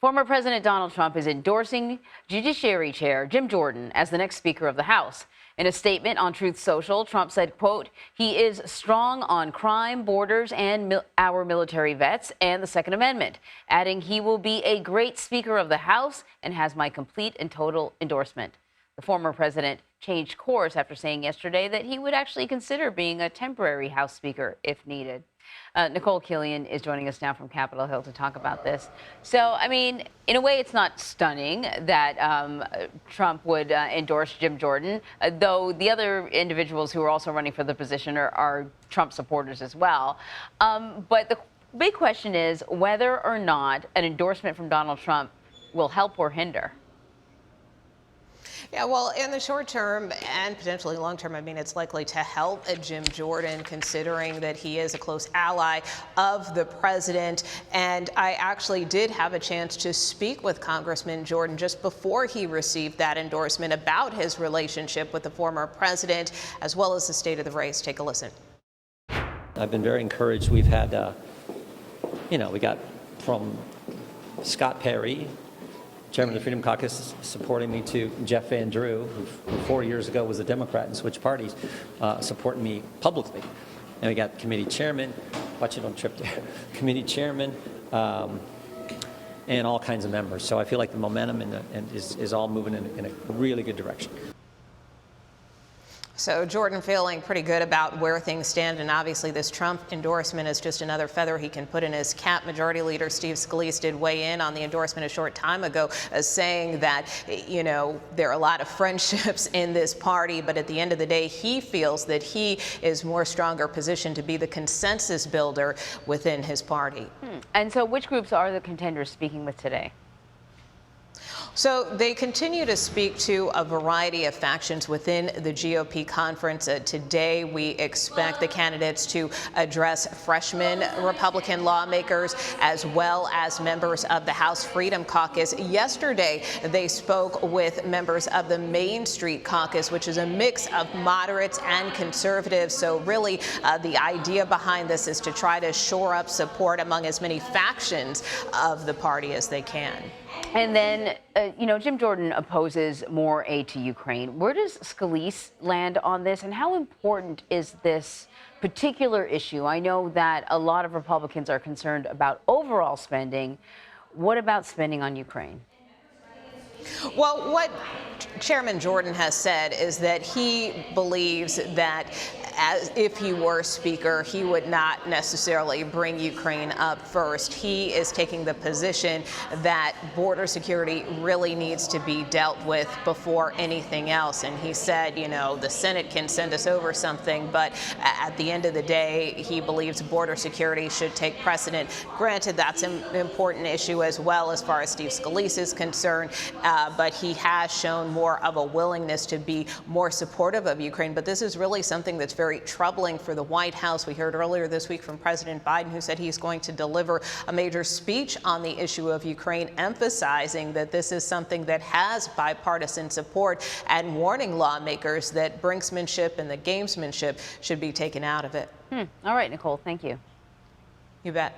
Former President Donald Trump is endorsing Judiciary Chair Jim Jordan as the next Speaker of the House. In a statement on Truth Social, Trump said, quote, "He is strong on crime, borders, and our military vets and the Second Amendment," adding he will be a great Speaker of the House and has my complete and total endorsement. The former president changed course after saying yesterday that he would actually consider being a temporary House Speaker if needed. Nikole Killion is joining us now from Capitol Hill to talk about this. So, I mean, in a way, it's not stunning that Trump would endorse Jim Jordan, though the other individuals who are also running for the position are Trump supporters as well. But the big question is whether or not an endorsement from Donald Trump will help or hinder. Yeah, well, in the short term and potentially long term, I mean, it's likely to help Jim Jordan, considering that he is a close ally of the president. And I actually did have a chance to speak with Congressman Jordan just before he received that endorsement about his relationship with the former president, as well as the state of the race. Take a listen. I've been very encouraged. We've had, we got from Scott Perry, Chairman of the Freedom Caucus, supporting me, to Jeff Van Drew, who 4 years ago was a Democrat and switched parties, supporting me publicly. And we got committee chairman, watch it, don't trip there, committee chairman, and all kinds of members. So I feel like the momentum is all moving in a really good direction. So Jordan feeling pretty good about where things stand, and obviously this Trump endorsement is just another feather he can put in his cap. Majority Leader Steve Scalise did weigh in on the endorsement a short time ago, saying that, there are a lot of friendships in this party, but at the end of the day, he feels that he is more stronger positioned to be the consensus builder within his party. And so which groups are the contenders speaking with today? So they continue to speak to a variety of factions within the GOP conference. Today, we expect the candidates to address freshman Republican lawmakers as well as members of the House Freedom Caucus. Yesterday, they spoke with members of the Main Street Caucus, which is a mix of moderates and conservatives. So really, the idea behind this is to try to shore up support among as many factions of the party as they can. And then, Jim Jordan opposes more aid to Ukraine. Where does Scalise land on this, and how important is this particular issue? I know that a lot of Republicans are concerned about overall spending. What about spending on Ukraine? Well, what Chairman Jordan has said is that he believes that if he were Speaker, he would not necessarily bring Ukraine up first. He is taking the position that border security really needs to be dealt with before anything else. And he said, the Senate can send us over something, but at the end of the day, he believes border security should take precedent. Granted, that's an important issue as well as far as Steve Scalise is concerned, but he has shown more of a willingness to be more supportive of Ukraine. But this is really something that's very troubling for the White House. We heard earlier this week from President Biden, who said he's going to deliver a major speech on the issue of Ukraine, emphasizing that this is something that has bipartisan support and warning lawmakers that brinksmanship and the gamesmanship should be taken out of it. All right, Nikole, thank you. You bet.